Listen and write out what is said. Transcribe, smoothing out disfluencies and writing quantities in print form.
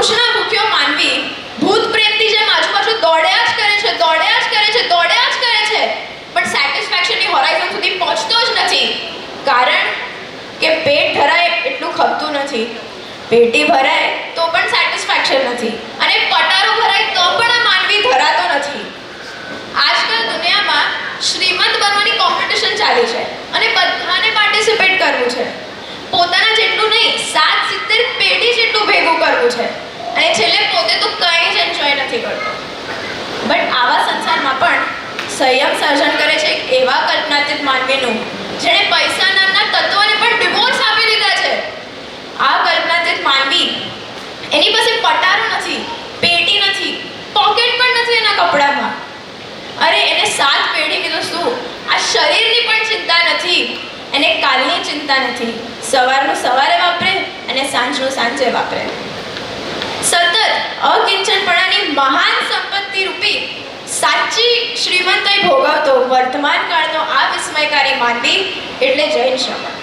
તૃષ્ણા ભૂખ્યો માનવી ભૂત પ્રેતની જેમ આજુબાજુ દોડ્યા જ કરે છે પણ સેટિસ્ફેક્શનની હોરાઇઝન સુધી પહોંચતો જ નથી, કારણ કે પેટ ભરાય એટલું ખપતું નથી, પેટી ભરાય તો પણ સેટિસ્ફેક્શન નથી, અને પટારો ભરાય તો પણ આ માનવી ધરાતો નથી. આજકાલ દુનિયામાં શ્રીમંત બનવાની કોમ્પિટિશન ચાલી છે અને બધાને પાર્ટિસિપેટ કરવું છે. પોતાના જેટલું નહીં 7-70 પેઢી જેટલું ભેગું કરવું છે, અને છેલ્લે પોતે તો કંઈ જ એન્જોય નથી કરતો. બટ આવા સંસારમાં પણ સંયમ સર્જન કરે છે એક એવા કલ્પનાતીત માનવીનું જેણે પૈસા નામના તત્વોને પણ ડિવોર્સ આપી દીધા છે. આ કલ્પનાતીત માનવી, એની પાસે પટારો નથી, પેટી નથી, પોકેટ પણ નથી એના કપડામાં. અરે એને 7 પેઢીની તો શું, આ શરીરની પણ ચિંતા નથી, એને કાલની ચિંતા નથી. સવારનું સવારે વાપરે અને સાંજનું સાંજે વાપરે. સતત અકિંચનપણાની મહાન સંપત્તિ રૂપી સાચી શ્રીમંતાઈ ભોગવતો વર્તમાન કાળનો આ વિસ્મયકારી માનવી એટલે જૈન શ્રમણ.